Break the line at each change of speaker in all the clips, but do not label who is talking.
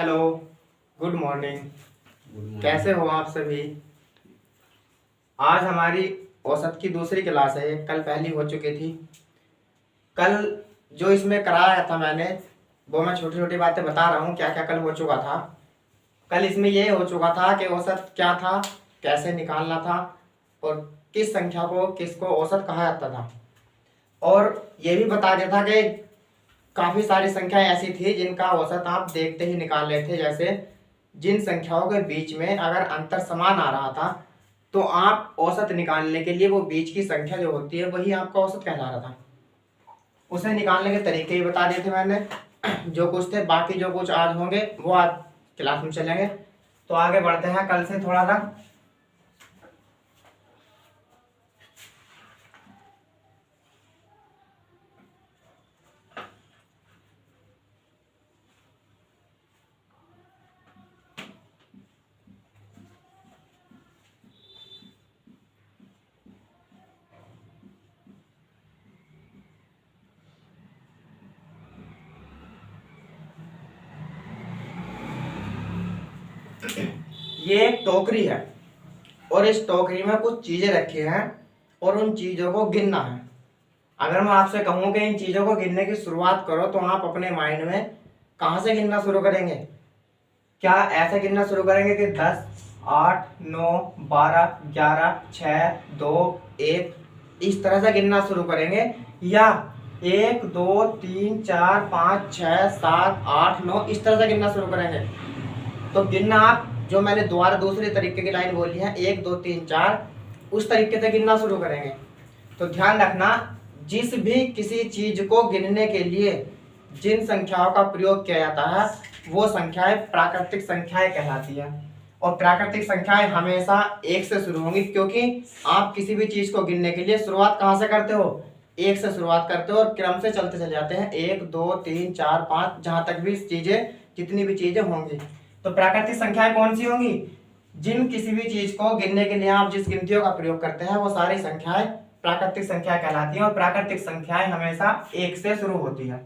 Hello, good morning.
Good morning.
कैसे हो आप सभी? आज हमारी औसत की दूसरी क्लास है। कल पहली हो चुकी थी। कल जो इसमें कराया था मैंने, वो मैं छोटी छोटी बातें बता रहा हूँ, क्या क्या कल हो चुका था। कल इसमें ये हो चुका था कि औसत क्या था, कैसे निकालना था, और किस संख्या को किसको औसत कहा जाता था। और ये भी बता दिया था कि काफ़ी सारी संख्याएं ऐसी थी जिनका औसत आप देखते ही निकाल रहे थे। जैसे जिन संख्याओं के बीच में अगर अंतर समान आ रहा था तो आप औसत निकालने के लिए वो बीच की संख्या जो होती है वही आपका औसत कहला रहा था। उसे निकालने के तरीके ही बता दिए थे मैंने। जो कुछ थे, बाकी जो कुछ आज होंगे वो आज क्लास में चलेंगे। तो आगे बढ़ते हैं कल से थोड़ा सा। ये एक टोकरी है और इस टोकरी में कुछ चीजें रखी हैं और उन चीजों को गिनना है। अगर मैं आपसे कहूं कि इन चीजों को गिनने की शुरुआत करो तो आप अपने माइंड में कहां से गिनना शुरू करेंगे? क्या ऐसे गिनना शुरू करेंगे कि 10, 8, 9, 12, 11, 6, 2, 1 इस तरह से गिनना शुरू करेंगे, या 1, 2, 3, 4, 5, 6, 7, 8, 9 इस तरह से गिनना शुरू करेंगे? तो गिनना आप जो मैंने दोबारा दूसरे तरीके की लाइन बोली है 1, 2, 3, 4 उस तरीके से गिनना शुरू करेंगे। तो ध्यान रखना, जिस भी किसी चीज को गिनने के लिए जिन संख्याओं का प्रयोग किया जाता है वो संख्याएं प्राकृतिक संख्याएं कहलाती है। और प्राकृतिक संख्याएं हमेशा 1 से शुरू होंगी, क्योंकि आप किसी भी चीज को गिनने के लिए शुरुआत कहां से करते हो? 1 से शुरुआत करते हो और क्रम से चलते चले जाते हैं, 1, 2, 3, 4, 5 जहां तक भी चीजें जितनी भी चीजें होंगी। तो प्राकृतिक संख्याएं कौन सी होंगी? जिन किसी भी चीज को गिनने के लिए आप जिस गिनतियों का प्रयोग करते हैं वो सारी संख्याएं प्राकृतिक संख्या कहलाती हैं। और प्राकृतिक संख्याएं हमेशा 1 से शुरू होती है।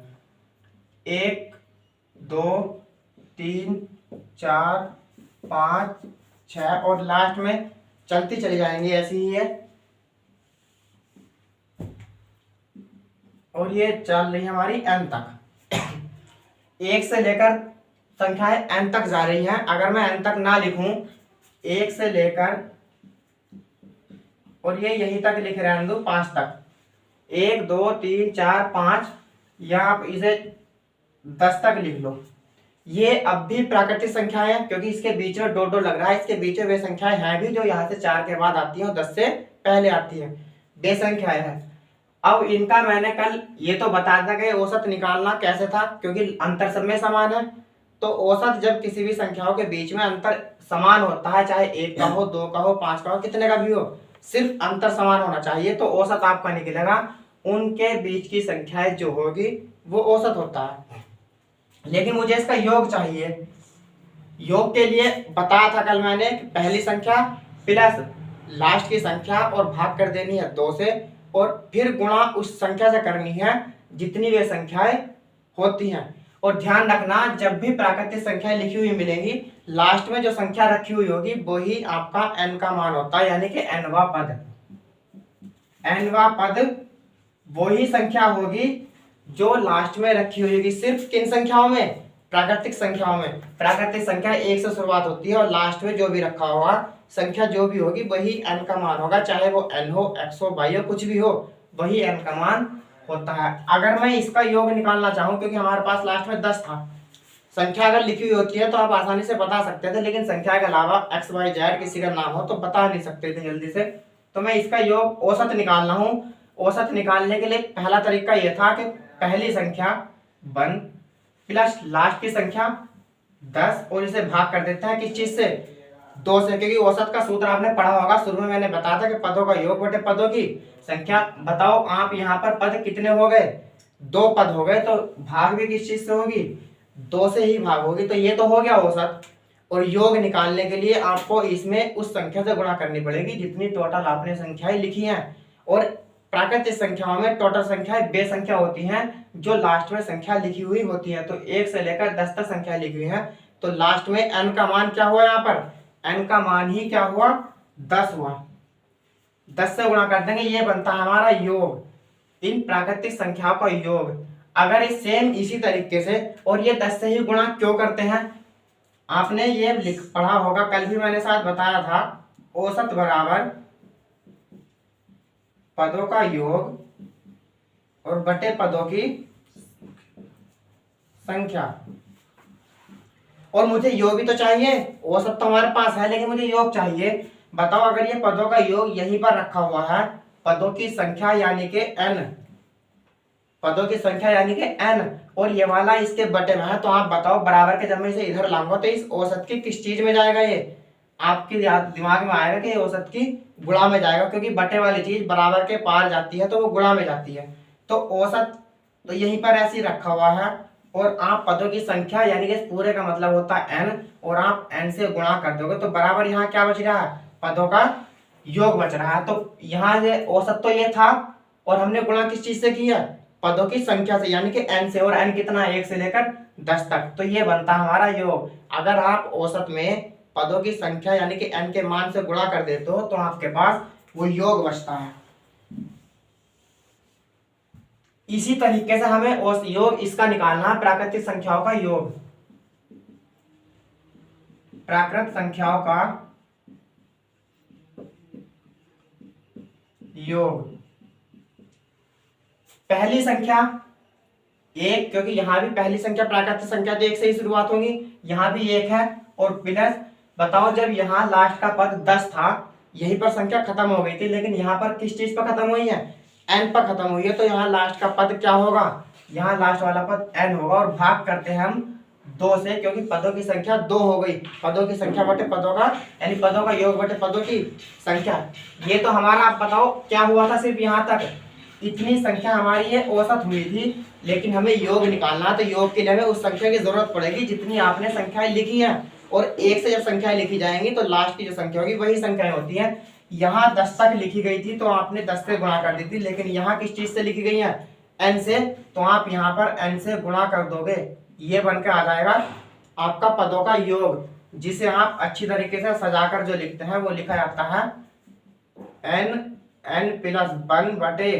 1, 2, 3, 4, 5, 6 और लास्ट में चलती चली जाएंगी, ऐसी ही है। और ये चल रही है हमारी n तक। 1 से लेकर संख्याएं n तक जा रही हैं। अगर मैं n तक ना लिखूं, 1 से लेकर और ये यहीं तक लिख रहे हैं 5 तक, 1, 2, 3, 4, 5 या आप इसे 10 तक लिख लो, ये अब भी प्राकृतिक संख्या है, क्योंकि इसके बीच में डॉट डॉट लग रहा है। इसके बीच में वे संख्याएं हैं भी जो यहाँ से 4 के बाद आती है और 10 से पहले आती है, वे संख्याएं हैं। अब इनका मैंने कल ये तो बताया था कि औसत निकालना कैसे था, क्योंकि अंतर सब में समान है। तो औसत जब किसी भी संख्याओं के बीच में अंतर समान होता है, चाहे 1 का हो, 2 का हो, 5 का हो, कितने का भी हो, सिर्फ अंतर समान होना चाहिए तो औसत आपका निकलेगा। उनके बीच की संख्याएं जो होगी वो औसत होता है। लेकिन मुझे इसका योग चाहिए। योग के लिए बताया था कल मैंने कि पहली संख्या प्लस लास्ट की संख्या और भाग कर देनी है 2 से, और फिर गुणा उस संख्या से करनी है जितनी वे संख्याएं होती हैं। और ध्यान रखना, जब भी प्राकृतिक संख्याएं लिखी हुई मिलेंगी, लास्ट में जो संख्या रखी हुई होगी वही आपका n का मान होता है, यानी कि nवां पद। nवां पद वही संख्या होगी जो लास्ट में रखी हुई होगी। सिर्फ किन संख्याओं में? प्राकृतिक संख्याओं में। प्राकृतिक संख्या 1 से शुरुआत होती है और लास्ट में जो भी रखा होगा संख्या जो भी होगी वही n का मान होगा, चाहे वो n हो, x हो, y हो, कुछ भी हो, वही n का मान होता है। अगर मैं इसका योग निकालना चाहूं, क्योंकि हमारे पास लास्ट में 10 था, संख्या अगर लिखी हुई होती है तो आप आसानी से बता सकते थे, लेकिन संख्या के अलावा x, y, z किसी का नाम हो तो बता नहीं सकते थे जल्दी से। तो मैं इसका योग औसत निकालना हूँ। औसत निकालने के लिए पहला तरीका यह था कि पहली संख्या 1 प्लस लास्ट की संख्या 10 और इसे भाग कर देता है किस चीज से? 2 से, क्योंकि औसत का सूत्र आपने पढ़ा होगा, शुरू में मैंने बताया था कि पदों का योग बटे पदों की संख्या। बताओ आप यहाँ पर पद कितने हो गए? 2 पद हो गए, तो भाग भी किस चीज से होगी? 2 से ही भाग होगी। तो ये तो हो गया औसत। और योग निकालने के लिए आपको इसमें उस संख्या से गुणा करनी पड़ेगी जितनी टोटल आपने संख्याएं लिखी हैं। और प्राकृतिक संख्याओं में टोटल संख्याएं बे संख्या होती हैं जो लास्ट में संख्या लिखी हुई होती है। तो 1 से लेकर 10 तक संख्या लिखी हुई है, तो लास्ट में n का मान क्या हुआ, यहाँ पर n का मान ही क्या हुआ, 10 हुआ। 10 से गुणा कर देंगे, ये बनता है हमारा योग, इन प्राकृतिक संख्याओं का योग। अगर इस सेम इसी तरीके से, और ये 10 से ही गुणा क्यों करते हैं, आपने ये पढ़ा होगा, कल भी मैंने शायद बताया था, औसत बराबर पदों का योग और बटे पदों की संख्या। और मुझे योग भी तो चाहिए, औसत तो हमारे पास है लेकिन मुझे योग चाहिए। बताओ अगर ये पदों का योग यहीं पर रखा हुआ है, पदों की संख्या यानी कि n, पदों की संख्या यानी कि n, और ये वाला इसके बटे में है, तो आप बताओ बराबर के जब मैं इसे इधर लाऊंगा तो इस औसत की किस चीज में जाएगा, ये आपके दिमाग में आएगा कि औसत की गुणा में जाएगा, क्योंकि बटे वाली चीज बराबर के पार जाती है तो वो गुणा में जाती है। तो औसत तो यहीं पर ऐसे ही रखा हुआ है, और आप पदों की संख्या यानी कि पूरे का मतलब होता है n, और आप n से गुणा कर दोगे तो बराबर यहाँ क्या बच रहा है, पदों का योग बच रहा है। तो यहाँ से औसत तो ये था, और हमने गुणा किस चीज से किया, पदों की संख्या से, यानी कि n से, और n कितना, 1 से लेकर 10 तक, तो ये बनता है हमारा योग। अगर आप औसत में पदों की संख्या यानी कि n के मान से गुणा कर देते हो तो आपके पास वो योग बचता है। इसी तरीके से हमें योग इसका निकालना है, प्राकृतिक संख्याओं का योग, प्राकृत संख्याओं का योग। पहली संख्या 1, क्योंकि यहां भी पहली संख्या प्राकृतिक संख्या तो 1 से ही शुरुआत होगी, यहां भी 1 है, और प्लस बताओ जब यहाँ लास्ट का पद 10 था, यहीं पर संख्या खत्म हो गई थी, लेकिन यहाँ पर किस चीज पर खत्म हुई है, n पर खत्म हुई है, तो यहाँ लास्ट का पद क्या होगा, यहाँ लास्ट वाला पद n होगा, और भाग करते हैं हम 2 से, क्योंकि पदों की संख्या 2 हो गई, पदों की संख्या बटे पदों का, यानी पदों का योग बटे पदों की संख्या। ये तो हमारा, आप बताओ क्या हुआ था, सिर्फ यहाँ तक इतनी संख्या हमारी ये औसत हुई थी, लेकिन हमें योग निकालना, तो योग के लिए हमें उस संख्या की जरूरत पड़ेगी जितनी आपने संख्याएं लिखी है, और 1 से जब संख्याएं लिखी जाएंगी तो लास्ट की जो संख्या होगी वही संख्याएं होती है। यहाँ 10 तक लिखी गई थी तो आपने 10 से गुणा कर दी थी, लेकिन यहाँ किस चीज से लिखी गई है, n से, तो आप यहाँ पर n से गुणा कर दोगे, ये बनकर आ जाएगा आपका पदों का योग, जिसे आप अच्छी तरीके से सजाकर जो लिखते हैं वो लिखा जाता है n+1 बटे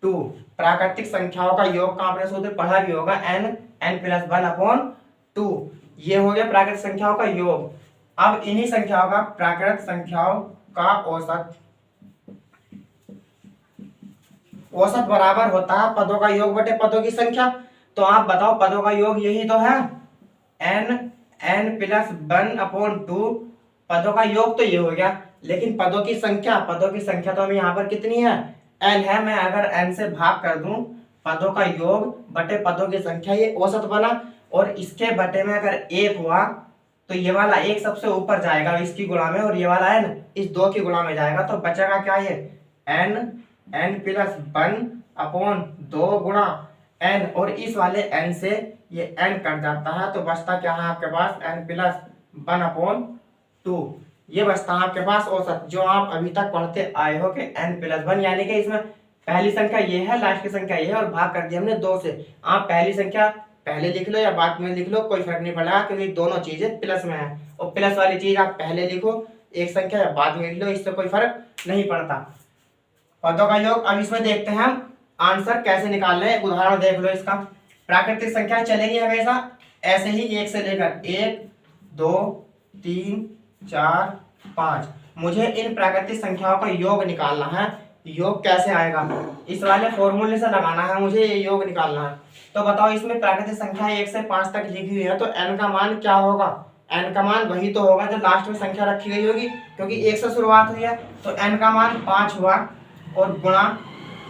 2। प्राकृतिक संख्याओं का योग का आपने सूत्र पढ़ा भी होगा, n+1/2, ये हो गया प्राकृतिक संख्याओं का योग। अब इन्हीं संख्याओं का, प्राकृतिक संख्याओं का औसत, औसत बराबर होता है पदों का योग बटे पदों की संख्या। तो आप बताओ पदों का योग यही तो है, n+1/2, पदों का योग तो ये हो गया, लेकिन पदों की संख्या, पदों की संख्या तो हमें यहाँ पर कितनी है, n है, मैं अगर n से भाग कर दूं पदों का योग बटे पदों की संख्या, ये औसत बना, और इसके बटे में अगर 1 हुआ तो ये वाला 1 सबसे ऊपर जाएगा इसकी गुणा में, और ये वाला n इस 2 की गुणा में जाएगा, तो बचेगा क्या, ये n+1/2 गुणा n, और इस वाले n से ये n कट जाता है, तो बचता क्या है आपके पास, n+1/2, ये बचता है आपके पास औसत, जो आप अभी तक पढ़ते आए हो कि n+1, यानी कि इसमें पहली संख्या ये है, लास्ट की संख्या ये है, और भाग कर दिया हमने 2 से। आप पहली संख्या पहले लिख लो या बाद में लिख लो, कोई फर्क नहीं पड़ेगा, क्योंकि दोनों चीजें प्लस में है, और प्लस वाली चीज आप पहले लिखो एक संख्या या बाद में लिख लो, इससे कोई फर्क नहीं पड़ता। पदों का योग, अब इसमें देखते हैं हम आंसर कैसे निकालना है, उदाहरण देख लो इसका। प्राकृतिक संख्या चलेगी हमेशा ऐसे ही, 1 से लेकर 1 2 3 4 5। मुझे इन प्राकृतिक संख्याओं का योग निकालना है। योग कैसे आएगा, इस वाले फॉर्मूले से लगाना है मुझे, ये योग निकालना है। तो बताओ इसमें प्राकृतिक संख्या 1 से 5 तक लिखी हुई है, तो n का मान क्या होगा, n का मान वही तो होगा जो लास्ट में संख्या रखी गई होगी, क्योंकि 1 से शुरुआत हुई है, तो n का मान 5 हुआ, और गुणा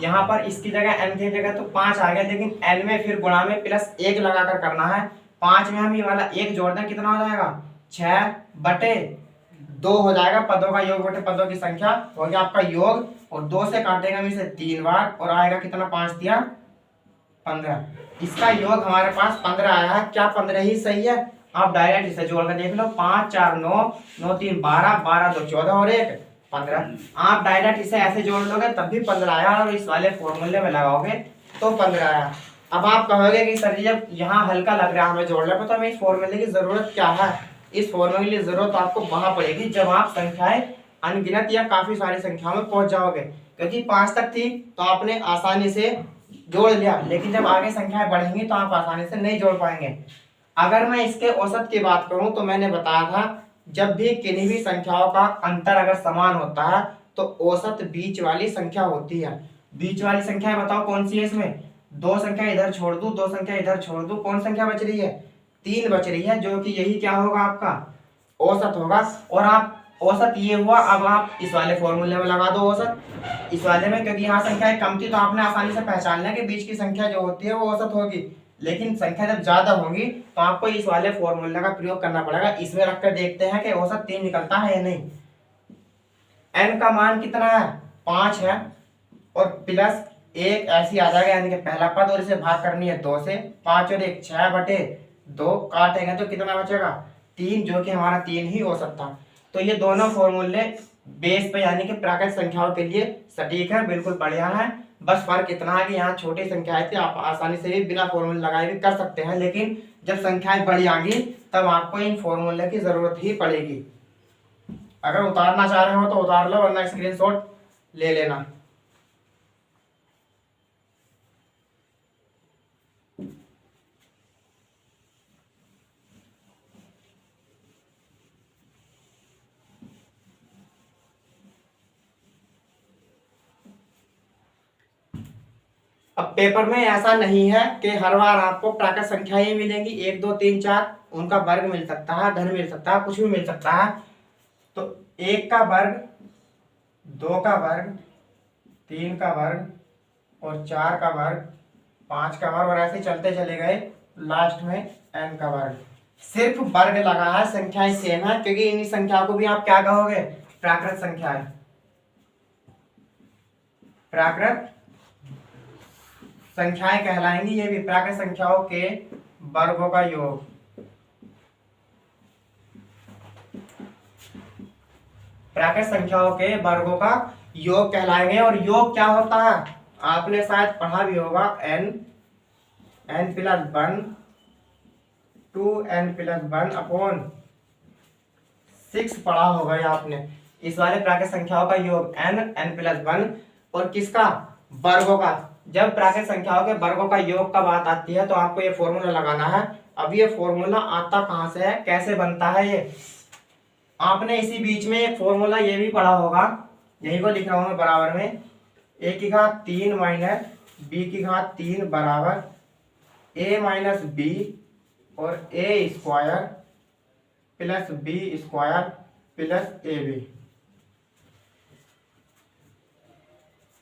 यहाँ पर इसकी जगह n की जगह तो 5 आ गया, लेकिन n में फिर गुणा में +1 लगाकर करना है। 5 में हम ये वाला 1 जोड़ दें, कितना हो जाएगा, 6/2 हो जाएगा, पदों का योग बटे पदों की संख्या हो गया आपका योग, और 2 से काटेंगे हम इसे 3 बार, और आएगा कितना, 5 दिया 15। इसका योग हमारे पास 15 आया है। क्या 15 ही सही है, आप डायरेक्ट इसे जोड़ कर देख लो, 5 4 9 9 3 12 12 2 14 और 1 15। आप डायरेक्ट इसे ऐसे जोड़ लोगे तब भी 15 आया, और इस वाले फॉर्मूले में लगाओगे तो 15 आया। अब आप कहोगे कि सर जी जब यहाँ हल्का लग रहा है हमें जोड़ने पर, तो हमें इस फॉर्मूले की जरूरत क्या है? इस फॉर्मूले की जरूरत आपको वहां पड़ेगी जब आप संख्याएं अनगिनत या काफी सारी संख्याओं में पहुंच जाओगे। क्योंकि 5 तक थी तो आपने आसानी से जोड़ लिया, लेकिन जब आगे संख्याएं बढ़ेंगी तो आप आसानी से नहीं जोड़ पाएंगे। अगर मैं इसके औसत की बात करूं तो मैंने बताया था जब भी किन्हीं भी संख्याओं का अंतर अगर समान होता है तो औसत बीच वाली संख्या होती है। बीच वाली संख्या बताओ कौन सी है? इसमें दो संख्या इधर छोड़ दूं, दो संख्या इधर छोड़ दूं, कौन संख्या बच रही है? 3 बच रही है, जो कि यही क्या होगा? आपका औसत होगा। और आप औसत ये हुआ, अब आप इस वाले फॉर्मूले में लगा दो औसत इस वाले में, क्योंकि यहाँ संख्याएं कम थी तो आपने आसानी से पहचान लिया कि बीच की संख्या जो होती है वो औसत होगी। लेकिन संख्या जब ज्यादा होगी तो आपको इस वाले फॉर्मूले का प्रयोग करना पड़ेगा। इसमें रखकर देखते हैं कि औसत 3 निकलता है या नहीं। n का मान कितना है? 5 है, और प्लस 1 ऐसी आ जाएगा, यानी कि पहला पद, और इसे भाग करनी है 2 से। 5 और 1 6/2, काटेंगे तो कितना बचेगा? 3, जो कि हमारा 3 ही औसत था। तो ये दोनों फॉर्मूले बेस पे यानी कि प्राकृत संख्याओं के लिए सटीक है, बिल्कुल बढ़िया है। बस फर्क इतना है कि यहाँ छोटी संख्याएं थी, आप आसानी से भी बिना फॉर्मूले लगाए भी कर सकते हैं, लेकिन जब संख्याएं बड़ी आएंगी तब आपको इन फॉर्मूले की जरूरत ही पड़ेगी। अगर उतारना चाह रहे हो तो उतार लो, वरना स्क्रीनशॉट ले लेना। अब पेपर में ऐसा नहीं है कि हर बार आपको प्राकृत संख्याएं ही मिलेंगी। 1 2 3 4 उनका वर्ग मिल सकता है, धन मिल सकता है, कुछ भी मिल सकता है। तो 1 का वर्ग, 2 का वर्ग, 3 का वर्ग और 4 का वर्ग, 5 का वर्ग, और ऐसे चलते चले गए लास्ट में n का वर्ग। सिर्फ वर्ग लगा है, संख्याएं सेम है, क्योंकि इन संख्या को भी आप क्या कहोगे? प्राकृत संख्याएं। प्राकृत संख्याएं कहलाएंगी ये भी। प्राकृत संख्याओं के वर्गों का योग। प्राकृत संख्याओं के वर्गों का योग कहलाएंगे। और योग क्या होता है? आपने शायद पढ़ा भी होगा, n plus 1 2n plus 1 upon 6 पढ़ा होगा ये आपने। इस वाले प्राकृत संख्याओं का योग n प्लस 1 और किसका? वर्गों का। जब प्राकृत संख्याओं के वर्गों का योग का बात आती है तो आपको ये फॉर्मूला लगाना है। अब ये फॉर्मूला आता कहां से है, कैसे बनता है? ये आपने इसी बीच में एक फॉर्मूला ये भी पढ़ा होगा, यही को लिख रहा हूं मैं बराबर में। a की घात 3 माइनस b की घात 3 बराबर a माइनस b और a square plus b square plus ab।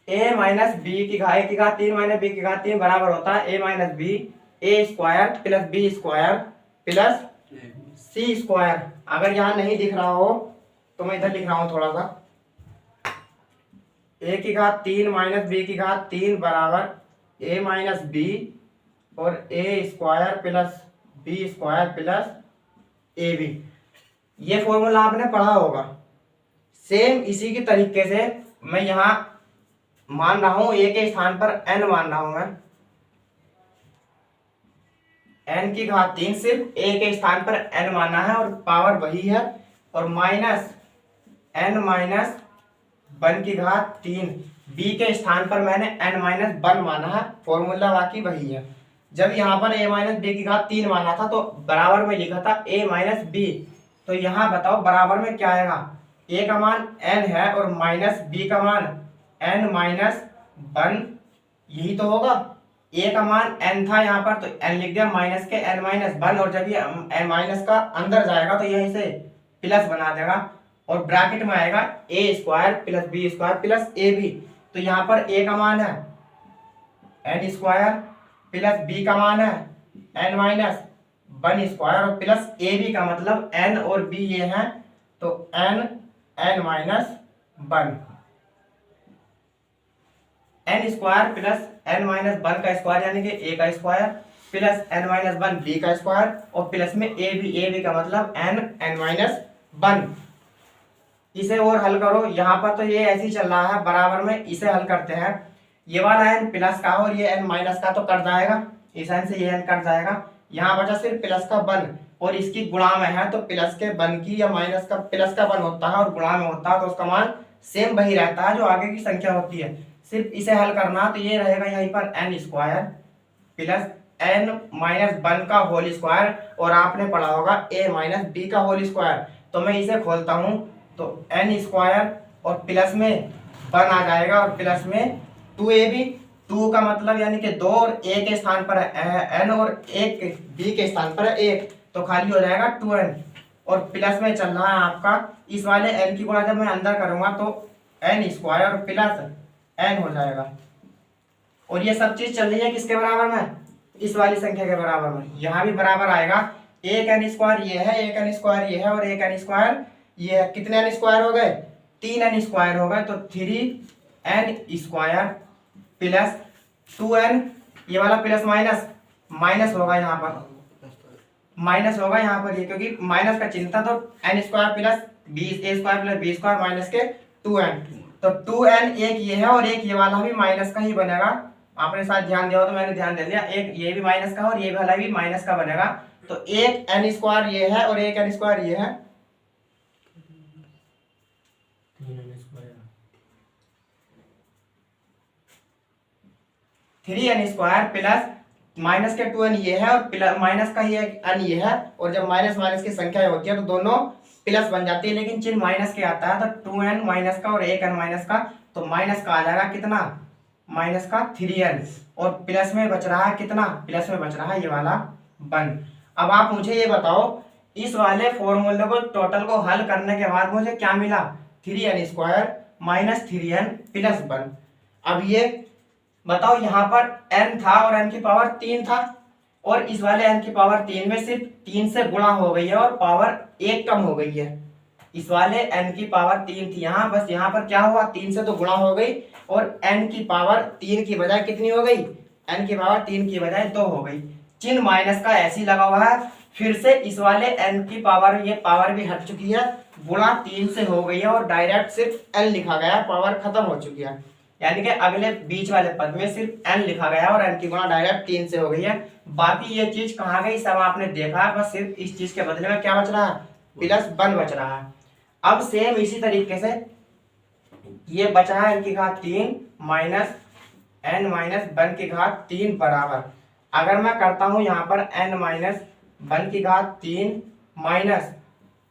a minus b की घात 3 माइनस बी की घात 3 बराबर होता है a minus b, a square plus b square plus c square. अगर यहाँ नहीं दिख रहा हो तो मैं इधर लिख रहा हूं थोड़ा सा। a की घात 3 माइनस b की घात 3 बराबर a माइनस बी और a square plus b square plus ab। ये फॉर्मूला आपने पढ़ा होगा। सेम इसी की तरीके से मैं यहाँ मान रहा हूं a के स्थान पर n मान रहा हूं मैं। n की घात 3 सिर्फ a के स्थान पर n माना है और पावर वही है, और माइनस n माइनस 1 की घात 3 b के स्थान पर मैंने n माइनस 1 माना है, फॉर्मूला बाकी वही है। जब यहाँ पर a माइनस बी की घात 3 माना था तो बराबर में लिखा था a माइनस बी। तो यहाँ बताओ बराबर में क्या आएगा? a का मान n है और माइनस b का मान n माइनस 1, यही तो होगा। a का मान n था यहाँ पर तो n लिख दिया, माइनस के n माइनस 1, और जब ये n माइनस का अंदर जाएगा तो यहीं से प्लस बना देगा और ब्रैकेट में आएगा a square plus b square plus ab। तो यहाँ पर a का मान है n स्क्वायर प्लस b का मान है n माइनस 1 स्क्वायर और प्लस ab का मतलब n और b ये हैं, तो n minus 1। n square plus n minus 1 का स्क्वायर यानी कि a का square plus n minus 1 b का स्क्वायर और प्लस में ab का मतलब n माइनस 1। इसे और हल करो। यहाँ पर तो ये ऐसे ही चल रहा है, बराबर में इसे हल करते हैं। ये वाला n प्लस का और ये n माइनस का तो कट जाएगा, इस n से ये n कट जाएगा, यहाँ बचा सिर्फ प्लस का वन, और इसकी गुणा में है तो प्लस के वन की या माइनस का प्लस का वन होता है और गुणा में होता है तो उसका मान सेम वही रहता है जो आगे की संख्या होती है। सिर्फ इसे हल करना, तो ये रहेगा यहीं पर n square plus n minus one का होल स्क्वायर, और आपने पढ़ा होगा a माइनस बी का होल स्क्वायर। तो मैं इसे खोलता हूँ तो n स्क्वायर और प्लस में वन आ जाएगा और प्लस में 2ab, 2 का मतलब यानी कि 2 और a के स्थान पर है n और एक b के स्थान पर है 1, तो खाली हो जाएगा 2n, और प्लस में चल रहा है आपका इस वाले n की गुणा जब मैं अंदर करूंगा तो n स्क्वायर और प्लस n हो जाएगा। और ये सब चीज चल रही है किसके बराबर में, इस वाली संख्या के बराबर में, यहाँ भी बराबर आएगा। एक n स्क्वायर ये है, एक n स्क्वायर ये है और एक n स्क्वायर ये है। कितने n स्क्वायर हो गए, 3n स्क्वायर हो गए, तो 3n स्क्वायर प्लस 2n, ये वाला प्लस माइनस माइनस होगा यहाँ पर, माइनस होगा यहाँ पर ये, क्योंकि माइनस का चिन्ह था, तो n square plus a square plus b square minus के 2n, तो 2n एक ये है और एक ये वाला भी माइनस का ही बनेगा। आपने शायद ध्यान दिया हो तो मैंने ध्यान दे दिया, एक ये भी माइनस का और ये वाला भी माइनस का बनेगा, तो एक n स्क्वायर ये है और एक n स्क्वायर ये है, 3n स्क्वायर प्लस माइनस के 2n ये है और प्लस माइनस का ही n ये है, और जब माइनस माइनस की संख्या होती है तो दोनों प्लस बन जाती है, लेकिन चिन्ह माइनस के आता है, तो 2n माइनस का और 1n माइनस का, तो माइनस का आ जाएगा कितना, माइनस का 3n, और प्लस में बच रहा है कितना, प्लस में बच रहा है ये वाला 1। अब आप मुझे ये बताओ इस वाले फॉर्मूले को टोटल को हल करने के बाद मुझे क्या मिला, 3n square minus 3n plus 1। अब ये बताओ यहाँ पर n था और n की पावर 3 था, और इस वाले n की पावर 3 में सिर्फ 3 से गुणा हो गई है और पावर 1 कम हो गई है। इस वाले n की पावर 3 थी यहाँ, बस यहाँ पर क्या हुआ, 3 से तो गुणा हो गई और n की पावर 3 की बजाय कितनी हो गई, n की पावर 3 की बजाय 2 हो गई। चिन्ह माइनस का ऐसे ही लगा हुआ है, फिर से इस वाले n की पावर, ये पावर भी हट चुकी है, गुणा 3 से हो गई है और डायरेक्ट सिर्फ n लिखा गया है, पावर खत्म हो चुकी है, यानी कि अगले बीच वाले पद में सिर्फ n लिखा गया और n की गुणा डायरेक्ट 3 से हो गई है। बाकी ये चीज कहाँ गई सब आपने देखा है, बस सिर्फ इस चीज के बदले में क्या बच रहा है, प्लस 1 बच रहा है। अब सेम इसी तरीके से ये बचा है n की घात 3 माइनस n माइनस 1 की घात 3 बराबर, अगर मैं करता हूं यहाँ पर n माइनस 1 की घात 3 माइनस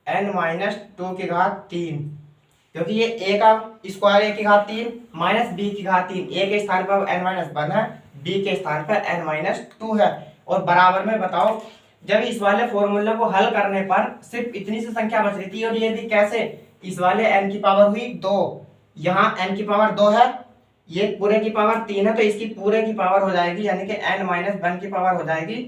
n माइनस 2 की घात 3, क्योंकि ये a का स्क्वायर a की घात 3 माइनस b की घात 3, a के स्थान पर n माइनस 1 है, b के स्थान पर n माइनस 2 है, और बराबर में बताओ जब इस वाले फॉर्मूले को हल करने पर सिर्फ इतनी सी संख्या बच रही थी, और ये भी कैसे, इस वाले n की पावर हुई 2, यहाँ n की पावर 2 है, ये पूरे की पावर 3 है, तो इसकी पूरे की पावर हो जाएगी यानी कि n माइनस 1 की पावर हो जाएगी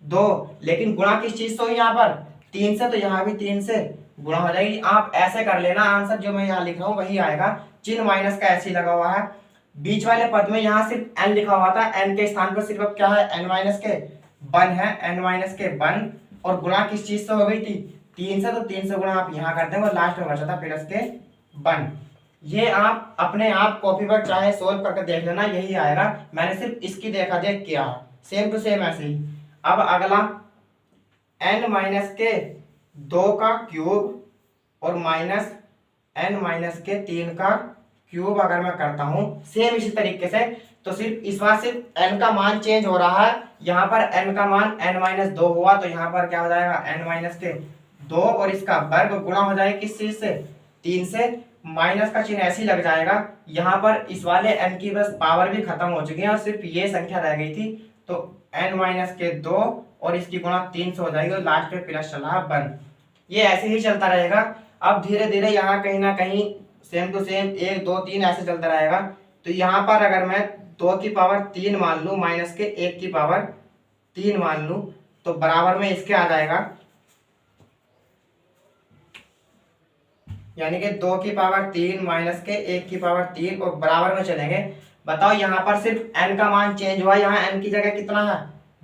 2, लेकिन गुणा किस चीज से हुई यहाँ पर, 3 से, तो यहाँ भी 3 से गुणा हो जाएगी। आप ऐसे कर लेना, आंसर जो मैं यहाँ लिख रहा हूँ वही आएगा। चिन्ह माइनस का ऐसे ही लगा हुआ है, बीच वाले पद में यहाँ सिर्फ n लिखा हुआ था, n के स्थान पर सिर्फ अब क्या है, n माइनस के 1 है, n माइनस के 1, और गुणा किस चीज से हो गई थी, 3 से, तो 3 से गुणा आप यहाँ कर देंगे और लास्ट में बचा था प्लस के 1। ये आप अपने आप कॉपी पर चाहे सोल्व करके देख लेना, यही आएगा, मैंने सिर्फ इसकी देखा देख किया, सेम टू सेम ऐसे ही। अब अगला n माइनस के 2 का क्यूब और माइनस n माइनस के 3 का क्यूब अगर मैं करता हूं सेम इसी तरीके से, तो सिर्फ इस बार सिर्फ n का मान चेंज हो रहा है, यहाँ पर n का मान n माइनस 2 हुआ, तो यहाँ पर क्या हो जाएगा, n माइनस के 2 और इसका वर्ग गुणा हो जाएगा किस चीज से, 3 से, माइनस का चिन्ह ऐसे ही लग जाएगा। यहाँ पर इस वाले n की बस पावर भी खत्म हो चुकी है और सिर्फ ये संख्या रह गई थी, तो n माइनस के 2 और इसकी गुणा 3 से हो जाएगी और लास्ट में प्लस चला 1। ये ऐसे ही चलता रहेगा। अब धीरे धीरे यहाँ कहीं ना कहीं सेम टू सेम 1 2 3 ऐसे चलता रहेगा, तो यहाँ पर अगर मैं 2 की पावर 3 मान लूँ माइनस के 1 की पावर 3 मान लूँ, तो बराबर में इसके आ जाएगा, यानी कि 2 की पावर 3 माइनस के 1 की पावर 3 और बराबर में चलेंगे। बताओ यहाँ पर सिर्फ n का मान चेंज हुआ, यहाँ n की जगह कितना है,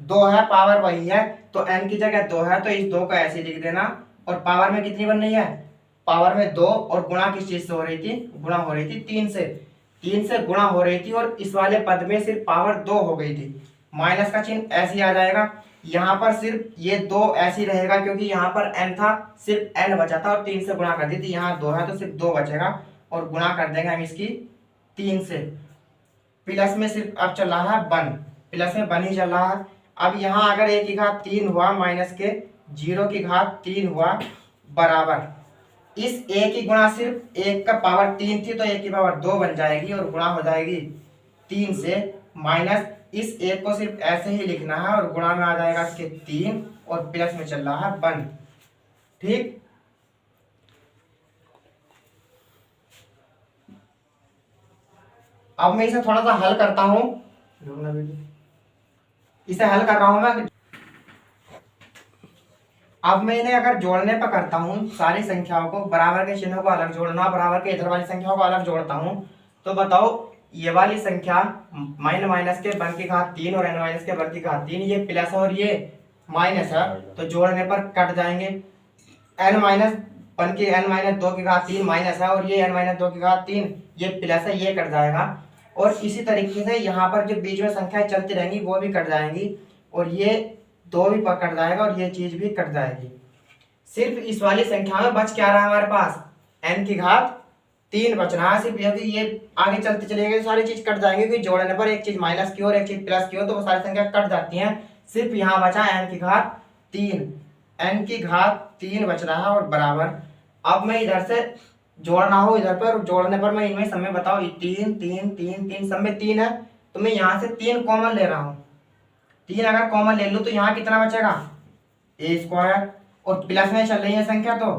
2 है, पावर वही है, तो n की जगह 2 है, तो इस 2 को ऐसे लिख देना, और पावर में कितनी बन रही है, पावर में 2, और गुणा किस चीज से हो रही थी, गुणा हो रही थी 3 से, 3 से गुणा हो रही थी, और इस वाले पद में सिर्फ पावर 2 हो गई थी, माइनस का चिन्ह ऐसे ही आ जाएगा। यहाँ पर सिर्फ ये 2 ऐसे ही रहेगा क्योंकि यहाँ पर n था, सिर्फ n बचा था और 3 से गुणा कर दी थी। यहाँ 2 है तो सिर्फ 2 बचेगा और गुणा कर देंगे हम इसकी 3 से। प्लस में सिर्फ अब चल रहा है 1, प्लस में 1 ही चल रहा है। अब यहाँ अगर 1 की घात 3 हुआ माइनस के 0 की घात 3 हुआ बराबर, इस a की गुणा सिर्फ 1 का पावर 3 थी तो 1 की पावर 2 बन जाएगी और गुणा हो जाएगी 3 से। माइनस इस 1 को सिर्फ ऐसे ही लिखना है और गुणा में आ जाएगा इसके 3 और प्लस में चल रहा है 1। ठीक, अब मैं इसे थोड़ा सा हल करता हूं, इसे हल कर रहा हूं मैं। अब मैं इन्हें अगर जोड़ने पर करता हूं, सारी संख्याओं को, बराबर के चिन्हों को अलग जोड़ना, बराबर के इधर वाली संख्याओं को अलग जोड़ता हूं, तो बताओ ये वाली संख्या माइनस के 1 की घात 3 और n माइनस के 1 की घात 3, ये प्लस है और ये माइनस है तो जोड़ने पर कट जाएंगे। n माइनस 1 की n माइनस 2 की घात 3 माइनस है और ये n माइनस 2 की घात 3 ये प्लस है, ये कट जाएगा। और इसी तरीके से यहाँ पर जो बीच में संख्याएं चलती रहेंगी वो भी कट जाएंगी और ये 2 भी कट जाएगा और ये चीज भी कट जाएगी। सिर्फ इस वाली संख्या में बच क्या रहा हमारे पास, n की घात 3 बच रहा है। सिर्फ यदि ये आगे चलते चलेंगे तो सारी चीज कट जाएंगी क्योंकि जोड़ने पर एक चीज माइनस की और एक चीज प्लस की हो तो वो सारी संख्या कट जाती हैं। सिर्फ यहाँ बचा n की घात 3, n की घात 3 बच रहा है और बराबर। अब मैं इधर से जोड़ना हो इधर पर, जोड़ने पर मैं इनमें समय बताओ 3 3 3 3 सब में 3 है तो मैं यहाँ से 3 कॉमन ले रहा हूँ। 3 अगर कॉमन ले लूँ तो यहाँ कितना बचेगा, a स्क्वायर, और प्लस में चल रही है संख्या तो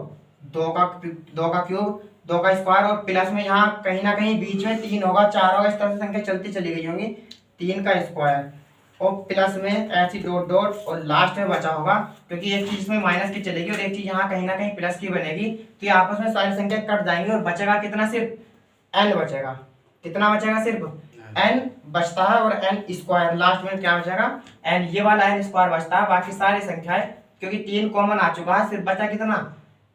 2 का क्यूब 2 का स्क्वायर, और प्लस में यहाँ कहीं ना कहीं बीच में 3 होगा 4 होगा, इस तरह से संख्या चलती चली गई होंगी। 3 का स्क्वायर और प्लस में ऐसी डॉट डॉट और लास्ट में बचा होगा क्योंकि एक चीज इसमें माइनस की चलेगी और एक चीज यहाँ कहीं ना कहीं प्लस की बनेगी तो ये आपस में सारी संख्या कट जाएंगी और बचेगा कितना, सिर्फ n बचेगा। कितना बचेगा, सिर्फ n बचता है और n स्क्वायर लास्ट में क्या बचेगा, n, ये वाला n स्क्वायर बचता है। बाकी सारी संख्याएं क्योंकि 3 कॉमन आ चुका है, सिर्फ बचा कितना,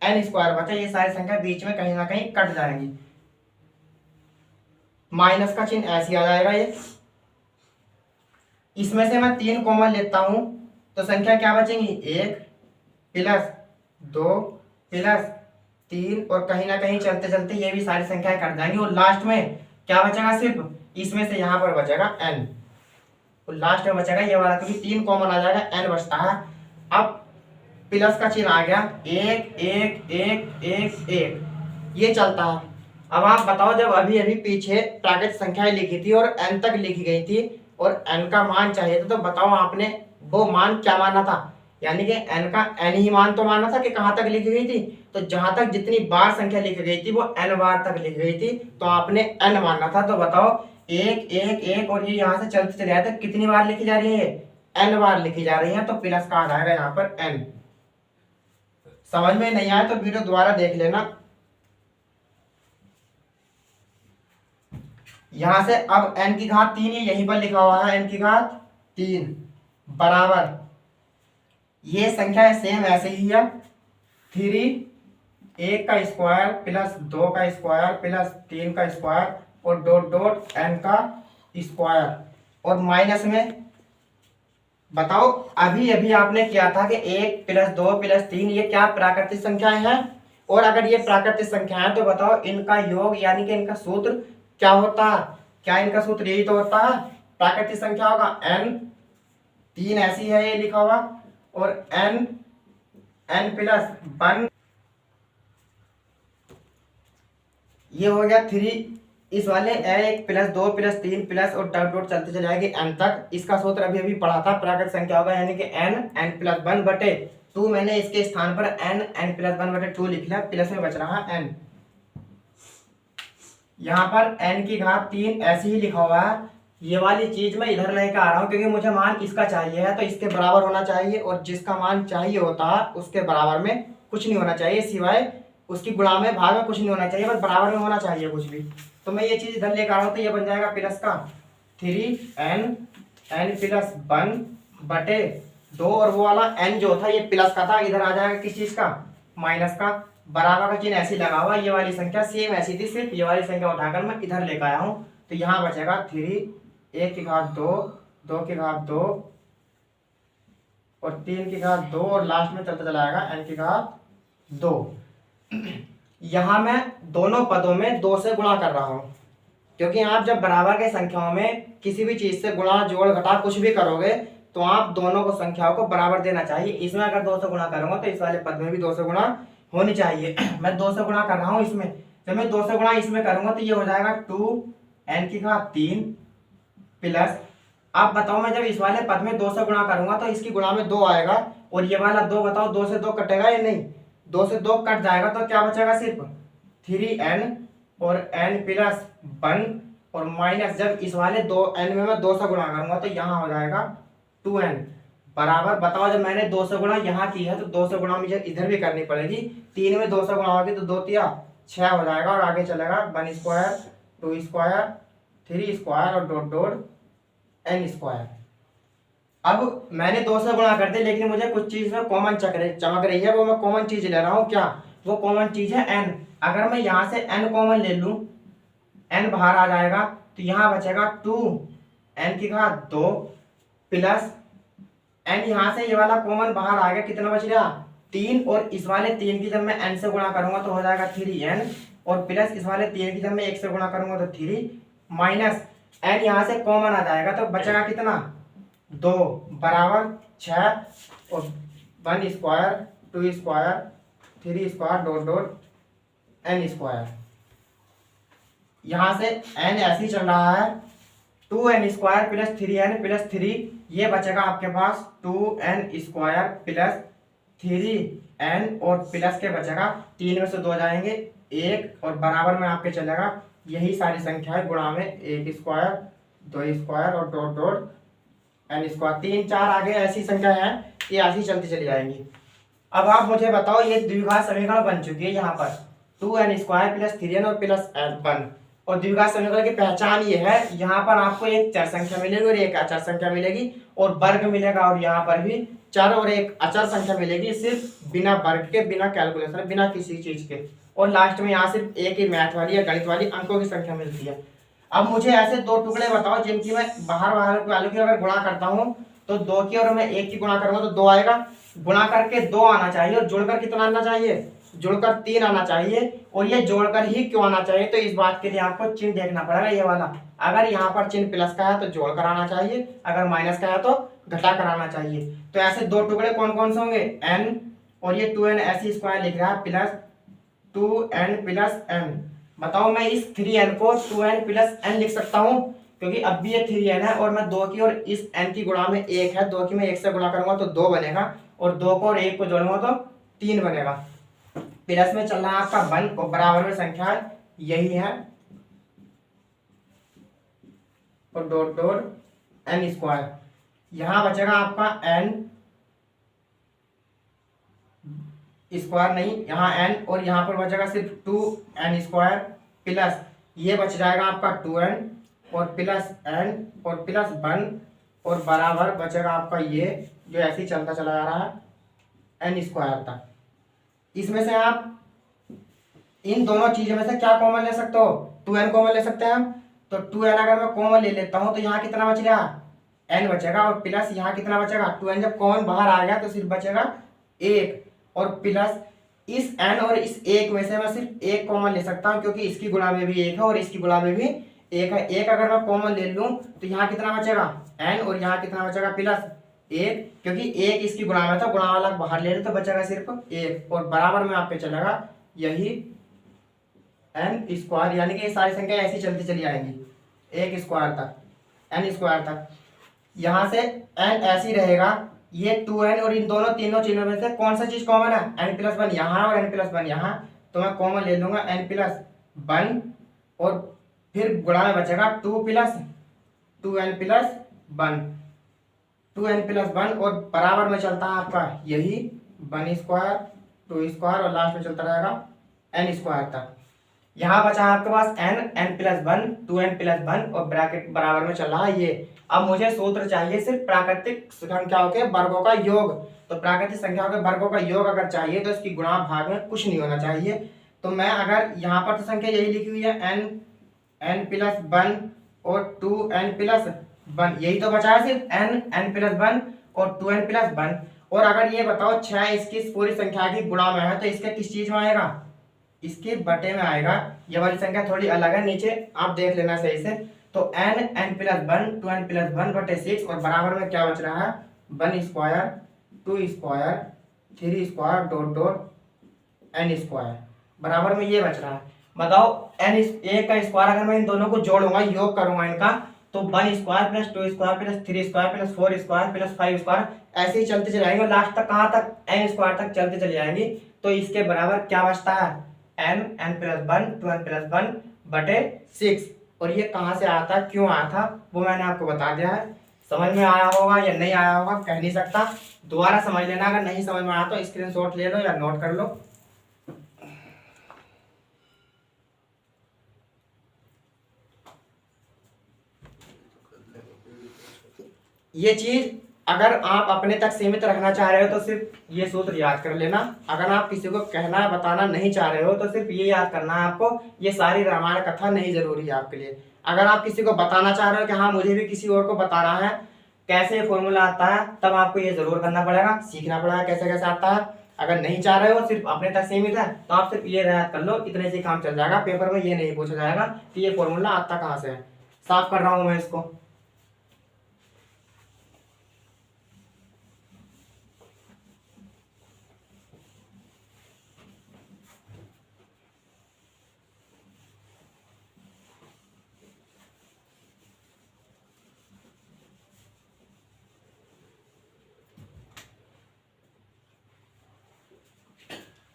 n स्क्वायर बचा। ये सारी संख्या बीच में कहीं ना कहीं कट जाएंगी। माइनस का चिन्ह ऐसे आ जाएगा ये, इसमें से मैं 3 कॉमन लेता हूं तो संख्या क्या बचेंगी, 1 प्लस 2 प्लस 3 और कहीं ना कहीं चलते चलते ये भी सारी संख्याएं कट जाएंगी और लास्ट में क्या बचेगा, सिर्फ इसमें से यहाँ पर बचेगा n और लास्ट में बचेगा ये वाला क्योंकि 3 कॉमन आ जाएगा, n बचता है। अब प्लस का चिन्ह आ गया, 1 1 1 1 1 ये चलता है। अब आप बताओ जब अभी अभी पीछे प्राकृतिक संख्याएं लिखी थी और n तक लिखी गई थी और n का मान चाहिए था तो बताओ आपने वो मान क्या माना था, यानी कि n का n ही मान तो माना था कि कहाँ तक लिखी गई थी, तो जहां तक जितनी बार संख्या लिखी गई थी वो n बार तक लिखी गई थी तो आपने n मानना था। तो बताओ 1 1 1 और ये यहाँ से चलते चले जाते कितनी बार लिखी जा रही है, n बार लिखी जा रही है तो प्लस का आ जाएगा यहाँ पर n। समझ में नहीं आया तो वीडियो दोबारा देख लेना। यहां से अब n की घात 3 यहीं पर लिखा हुआ है, n की घात 3 बराबर ये संख्या सेम ऐसे ही है, 3 1 का स्क्वायर प्लस 2 का स्क्वायर प्लस 3 का स्क्वायर और डॉट डॉट n का स्क्वायर और माइनस में बताओ अभी अभी आपने किया था कि 1 प्लस 2 प्लस 3 ये क्या प्राकृतिक संख्याएं हैं और अगर ये प्राकृतिक संख्या है तो बताओ इनका योग यानी कि इनका सूत्र क्या होता है, क्या इनका सूत्र यही तो होता है, प्राकृतिक संख्या होगा n, 3 ऐसी है ये लिखा हुआ और n प्लस 1 ये हो गया 3, इस वाले 1 प्लस 2 प्लस 3 प्लस और डॉट डॉट चलते चले जाएंगे n तक। इसका सूत्र अभी अभी पढ़ा था, प्राकृतिक संख्या होगा यानी कि n प्लस 1 बटे 2, मैंने इसके स्थान पर n प्लस 1 बटे 2 लिख लिया, प्लस में बच रहा n। यहाँ पर n की घात 3 ऐसे ही लिखा हुआ है, ये वाली चीज मैं इधर लेकर आ रहा हूँ क्योंकि मुझे मान इसका चाहिए है तो इसके बराबर होना चाहिए और जिसका मान चाहिए होता है उसके बराबर में कुछ नहीं होना चाहिए सिवाय उसकी गुणा में भाग में कुछ नहीं होना चाहिए, बस बराबर में होना चाहिए कुछ भी। तो मैं ये चीज इधर लेकर आ रहा हूँ तो ये बन जाएगा प्लस का 3n प्लस 1 बटे 2 और वो वाला n जो था ये प्लस का था, इधर आ जाएगा किस चीज का, माइनस का। बराबर का चिन्ह ऐसे लगा हुआ, ये वाली संख्या सेम ऐसी थी, सिर्फ ये वाली संख्या उठाकर मैं इधर लेकर आया हूँ तो यहाँ बचेगा 3 1 की घात 2 2 की घात 2 और 3 की घात 2 और लास्ट में चलता चला जाएगा n की घात 2। यहां मैं दोनों पदों में 2 से गुणा कर रहा हूं, क्योंकि आप जब बराबर के संख्याओं में किसी भी चीज से गुणा जोड़ घटा कुछ भी करोगे तो आप दोनों को संख्याओं को बराबर देना चाहिए। इसमें अगर 2 से गुणा करूंगा तो इस वाले पद में भी 2 से गुणा होनी चाहिए। मैं 2 से गुणा कर रहा हूं इसमें, जब मैं 2 से गुणा इसमें करूंगा तो ये हो जाएगा 2n की घात 3 प्लस, आप बताओ मैं जब इस वाले पद में 2 से गुणा करूंगा तो इसकी गुणा में 2 आएगा और ये वाला 2, बताओ 2 से 2 कटेगा या नहीं? 2 से 2 कट जाएगा तो क्या बचेगा? सिर्फ 3n और n प्लस 1 और माइनस, जब इस वाले 2n में मैं 2 से गुणा करूंगा तो यहाँ हो जाएगा 2n बराबर, बताओ जब मैंने 2 से गुणा यहाँ की है तो 2 से गुणा मुझे इधर भी करनी पड़ेगी। 3 में 2 से गुणा होगी तो 2 तिया 6 हो जाएगा और आगे चलेगा 1 स्क्वायर 2 स्क्वायर 3 स्क्वायर और डॉट डॉट n स्क्वायर। अब मैंने 2 से गुणा कर दिया, लेकिन मुझे कुछ चीज में कॉमन चमक रही है, वो मैं कॉमन चीज ले रहा हूँ। क्या वो कॉमन चीज है? n। अगर मैं यहाँ से n कॉमन ले लूं, n बाहर आ जाएगा तो यहाँ बचेगा 2n की घात 2 प्लस n, यहाँ से ये वाला कॉमन बाहर आ गया, कितना बच गया? 3 और इस वाले 3 की जब मैं n से गुणा करूंगा तो हो जाएगा 3n और प्लस इस वाले 3 की जब मैं 1 से गुणा करूंगा तो 3 माइनस n, यहाँ से कॉमन आ जाएगा तो बचेगा कितना? 2 बराबर 6 और 1 square 2 square 3 square dot dot n square. यहाँ से n ऐसे ही चल रहा है, 2n square plus 3n plus 3, ये बचेगा आपके पास 2n स्क्वायर प्लस 3n और प्लस के बचेगा 3 में से 2 जाएंगे 1 और बराबर में आपके चलेगा यही सारी संख्याएं गुणा में 1 स्क्वायर 2 स्क्वायर और डॉट डॉट n स्क्वायर। 3 4 आगे ऐसी संख्या है, ये ऐसी चलती चली जाएंगी। अब आप मुझे बताओ, ये द्विघात समीकरण बन चुकी है यहाँ पर 2n स्क्वायर प्लस 3n और प्लस 1, और द्विघात समीकरण की पहचान ये है, यहाँ पर आपको एक चर संख्या मिलेगी और एक अचर संख्या मिलेगी और वर्ग मिलेगा, और यहाँ पर भी चर और एक अचर संख्या मिलेगी, सिर्फ बिना वर्ग के, बिना कैलकुलेशन, बिना किसी चीज के, और लास्ट में यहाँ सिर्फ एक ही मैथ वाली या गणित वाली अंकों की संख्या मिलती है। अब मुझे ऐसे 2 टुकड़े बताओ जिनकी मैं बाहर वालों की अगर गुणा करता हूँ तो 2 की और मैं 1 की गुणा करूंगा तो 2 आएगा, गुणा करके 2 आना चाहिए और जोड़कर कितना आना चाहिए? जोड़कर 3 आना चाहिए। और ये जोड़कर ही क्यों आना चाहिए? तो इस बात के लिए आपको चिन्ह देखना पड़ेगा, ये वाला। अगर यहाँ पर चिन्ह प्लस का है तो जोड़कर आना चाहिए, अगर माइनस का है तो घटा कर आना चाहिए। तो ऐसे 2 टुकड़े कौन कौन से होंगे? n, और ये 2n ऐसी स्क्वायर लिख रहा है प्लस 2n प्लस n। बताओ मैं इस 3n को 2n प्लस n लिख सकता हूँ, क्योंकि अब भी ये 3n है और मैं 2 की और इस n की गुणा में 1 है, 2 की मैं 1 से गुणा करूंगा तो 2 बनेगा और 2 को और 1 को जोड़ूंगा तो 3 बनेगा। प्लस में चल रहा है आपका 1 और बराबर में संख्या यही है और डॉट डॉट n स्क्वायर। यहां बचेगा आपका n स्क्वायर नहीं, यहाँ n और यहाँ पर बचेगा सिर्फ 2n स्क्वायर प्लस ये बच जाएगा आपका 2n और प्लस n और प्लस 1 और बराबर बचेगा आपका ये जो ऐसे ही चलता चला जा रहा है n स्क्वायर तक। इसमें से आप इन दोनों चीजों में से क्या कॉमन ले सकते हो? 2n कॉमन ले सकते हैं हम, तो 2n अगर मैं कॉमन ले लेता हूं तो यहाँ कितना बच गया? n बचेगा और प्लस यहाँ कितना बचेगा? 2n जब कॉमन बाहर आ गया तो सिर्फ बचेगा 1 और प्लस इस n और इस 1 में से मैं सिर्फ 1 कॉमन ले सकता हूँ, क्योंकि इसकी गुणा में भी 1 है और इसकी गुणा में भी 1 है। 1 अगर मैं कॉमन ले लूँ तो यहाँ कितना बचेगा? n और यहाँ कितना बचेगा? प्लस 1, क्योंकि 1 इसकी गुणा में था, गुणा वाला बाहर ले लो तो बचेगा सिर्फ 1 और बराबर में आपके चलेगा यही n स्क्वायर, यानी कि ये सारी संख्या ऐसी चलती चली आएंगी 1 स्क्वायर तक, n स्क्वायर तक। यहाँ से n ऐसी रहेगा, ये 2n और इन दोनों तीनों चिन्हों में से कौन सा चीज कॉमन है? n प्लस 1 यहाँ और n प्लस 1 यहाँ, तो मैं कॉमन ले लूंगा n प्लस 1 और फिर गुणा में बचेगा 2n प्लस 1 और बराबर में चलता है आपका यही 1 स्क्वायर 2 स्क्वायर और लास्ट में चलता रहेगा n स्क्वायर तक। यहाँ बचा आपके पास n प्लस 1 2n प्लस 1 और ब्रैकेट बराबर में चल रहा है ये। अब मुझे सूत्र चाहिए सिर्फ प्राकृतिक संख्याओं के वर्गों का योग। तो प्राकृतिक संख्याओं के वर्गों का योग अगर चाहिए तो इसकी गुणा भाग में कुछ नहीं होना चाहिए। तो मैं अगर यहाँ पर तो संख्या यही लिखी हुई है n प्लस 1 और 2n प्लस वन, यही तो बचा है सिर्फ एन, एन प्लस वन और 2n प्लस वन। और अगर ये बताओ 6 इसकी इस पूरी संख्या की गुणा में है तो इसके किस चीज में आएगा, इसके बटे में आएगा। ये वाली संख्या थोड़ी अलग है, नीचे आप देख लेना सही से। तो n, n plus one, 2n plus one बटे 6 और बराबर में क्या बच रहा है, 1 square, 2 square, 3 square dot dot n square, बराबर में ये बच रहा है। बताओ एन एक का स्क्वायर अगर मैं इन दोनों को जोड़ूंगा, योग करूंगा इनका, तो 1 square plus 2 square plus 3 square plus 4 square plus 5 square, ऐसे ही चलते चले जाएंगे लास्ट तक, कहाँ तक, एन स्क्वायर तक चलते चले जाएंगे। तो इसके बराबर क्या बचता है, n, n plus one, 2n plus one बटे 6। और ये कहाँ से आया था, क्यों आया था, वो मैंने आपको बता दिया है। समझ में आया होगा या नहीं आया होगा कह नहीं सकता, दोबारा समझ लेना। अगर नहीं समझ में आया तो स्क्रीनशॉट ले लो या नोट कर लो। ये चीज अगर आप अपने तक सीमित रखना चाह रहे हो तो सिर्फ ये सूत्र याद कर लेना। अगर आप किसी को कहना बताना नहीं चाह रहे हो तो सिर्फ ये याद करना है आपको, ये सारी रामायण कथा नहीं जरूरी है आपके लिए। अगर आप किसी को बताना चाह रहे हो कि हाँ मुझे भी किसी और को बताना है कैसे फॉर्मूला आता है, तब आपको ये जरूर करना पड़ेगा, सीखना पड़ेगा कैसे कैसे आता है। अगर नहीं चाह रहे हो, सिर्फ अपने तक सीमित है, तो आप सिर्फ ये याद कर लो, इतने से काम चल जाएगा। पेपर में ये नहीं पूछा जाएगा कि ये फॉर्मूला आता कहाँ से है। साफ कर रहा हूँ मैं इसको।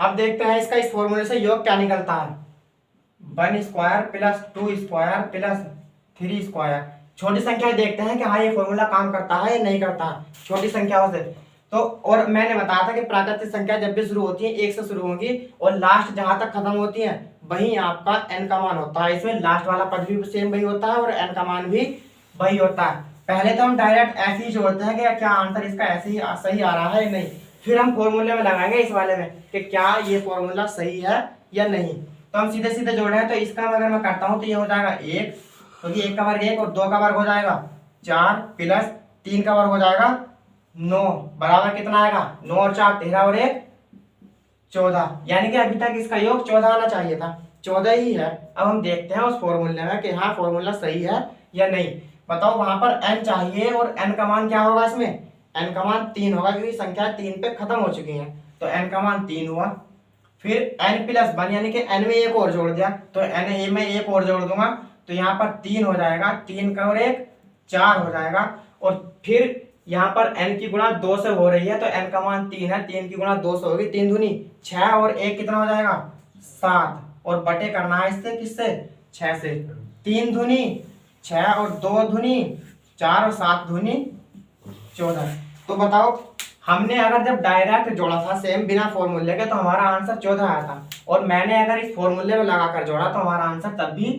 अब देखते हैं इसका इस फॉर्मूले से योग क्या निकलता है। 1 square plus 2 square plus 3 square. छोटी संख्या देखते हैं कि हाँ ये फॉर्मूला काम करता है या नहीं करता है छोटी संख्याओं से। तो और मैंने बताया था कि प्राकृतिक संख्या जब भी शुरू होती है 1 से शुरू होगी और लास्ट जहां तक खत्म होती है वही आपका n का मान होता है। इसमें लास्ट वाला पद भी सेम वही होता है और n का मान भी वही होता है। पहले तो हम डायरेक्ट ऐसे ही जोड़ते हैं कि क्या आंसर इसका ऐसे ही सही आ रहा है या नहीं, फिर हम फॉर्मूले में लगाएंगे इस वाले में कि क्या ये फॉर्मूला सही है या नहीं। तो हम सीधे सीधे जोड़ रहे हैं, तो इसका अगर मैं करता हूं तो ये हो जाएगा 1, क्योंकि 1 का वर्ग 1 और 2 का वर्ग हो जाएगा 4 प्लस 3 का वर्ग हो जाएगा 9, बराबर कितना आएगा, 9 और 4 13 और 1 14। यानी कि अभी तक इसका योग 14 आना चाहिए था, 14 ही है। अब हम देखते हैं उस फॉर्मूले में कि हाँ फॉर्मूला सही है या नहीं। बताओ वहां पर n चाहिए और n का मान क्या होगा, इसमें n का मान 3 होगा क्योंकि संख्या 3 पे खत्म हो चुकी है, तो n का मान 3 हुआ। फिर n प्लस 1 यानी कि n में एक और जोड़ दिया, तो n में एक और जोड़ दूंगा तो यहाँ पर 3 हो जाएगा, 3 का और 1 4 हो जाएगा। और फिर यहाँ पर n की गुणा 2 से हो रही है तो n का मान 3 है, 3 की गुणा 2 से होगी, 3 दूनी 6 और 1 कितना हो जाएगा 7, और बटे करना है इससे किससे 6 से, 3 दूनी 6 और 2 दूनी 4 और 7 दूनी 14। तो बताओ हमने अगर जब डायरेक्ट जोड़ा था सेम बिना फॉर्मूले के तो हमारा आंसर 14 आया था, और मैंने अगर इस फॉर्मूले में लगाकर जोड़ा तो हमारा आंसर तब भी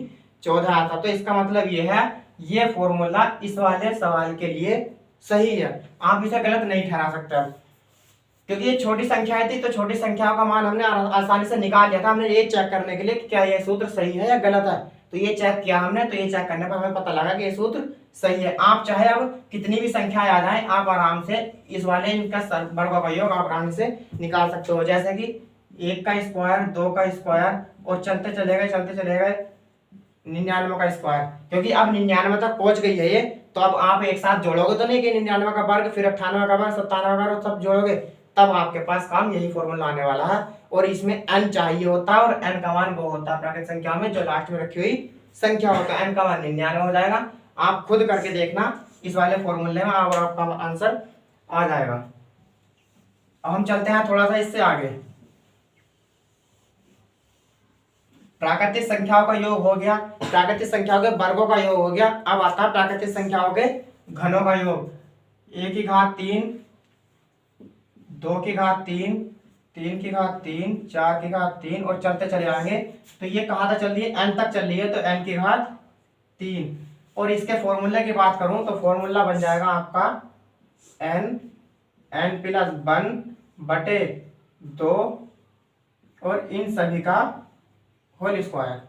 14 आया था। तो इसका मतलब ये है ये फॉर्मूला इस वाले सवाल के लिए सही है, आप इसे गलत नहीं ठहरा सकते अब, क्योंकि ये छोटी संख्याएं थी तो छोटी संख्याओं का मान हमने आसानी से निकाल लिया था। हमने ये चेक करने के लिए कि क्या ये सूत्र सही है या गलत है, तो ये चेक किया हमने, तो ये चेक करने पर हमें पता लगा कि ये सूत्र सही है। आप चाहे अब कितनी भी संख्या याद आए आप आराम से इस वाले इनका वर्गों का योग आप आराम से निकाल सकते हो, जैसे कि 1 का स्क्वायर 2 का स्क्वायर और चलते चले गए 99 का स्क्वायर, क्योंकि अब 99 तक पहुंच गई है ये, तो अब आप एक साथ जोड़ोगे तो नहीं कि 99 का वर्ग फिर 98 का वर्ग 97 का वर्ग सब जोड़ोगे, तब आपके पास काम यही फॉर्मूला आने वाला है। और इसमें n चाहिए होता है और n का मान वो होता है प्राकृतिक संख्या में जो लास्ट में रखी हुई संख्या होता है, n का मान 99 हो जाएगा। आप खुद करके देखना इस वाले फॉर्मूले में और आपका आंसर आ जाएगा। अब हम चलते हैं थोड़ा सा इससे आगे। प्राकृतिक संख्याओं का योग हो गया, प्राकृतिक संख्याओं के वर्गों का योग हो गया, अब आता है प्राकृतिक संख्याओं के घनों का योग। 1 की घात 3, 2 की घात 3, 3 की घात 3, 4 की घात 3 और चलते चले जाएंगे। तो ये कहाँ तक चल रही है, n तक चल रही है, तो n की घात 3। और इसके फॉर्मूले की बात करूं तो फॉर्मूला बन जाएगा आपका n प्लस 1 बटे 2 और इन सभी का होल स्क्वायर।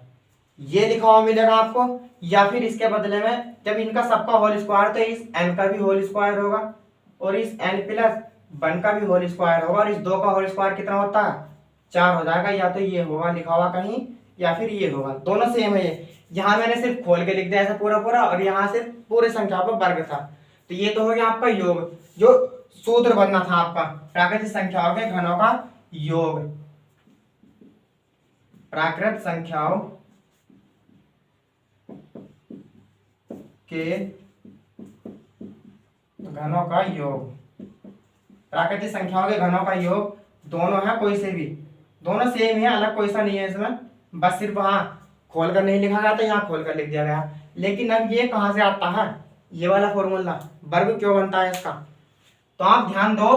ये लिखा हुआ मिलेगा आपको, या फिर इसके बदले में जब इनका सबका होल स्क्वायर तो इस n का भी होल स्क्वायर होगा और इस n प्लस 1 का भी होल स्क्वायर होगा, और इस 2 का होल स्क्वायर कितना होता है 4 हो जाएगा। या तो ये होगा लिखा हुआ कहीं या फिर ये होगा, दोनों सेम है। ये यहाँ मैंने सिर्फ खोल के लिख दिया ऐसा पूरा पूरा, और यहाँ से पूरे संख्या पर वर्ग था। तो ये तो हो गया आपका योग, जो सूत्र बनना था आपका प्राकृतिक संख्याओं के घनों का योग, प्राकृत संख्याओं के घनों का योग, प्राकृतिक संख्याओं के घनों का योग दोनों है, कोई से भी, दोनों सेम है, अलग कोई सा नहीं है इसमें, बस सिर्फ वहां खोल कर नहीं लिखा गया था, यहाँ खोल कर लिख दिया गया। लेकिन अब ये कहाँ से आता है, ये वाला फॉर्मूला वर्ग क्यों बनता है इसका, तो आप ध्यान दो।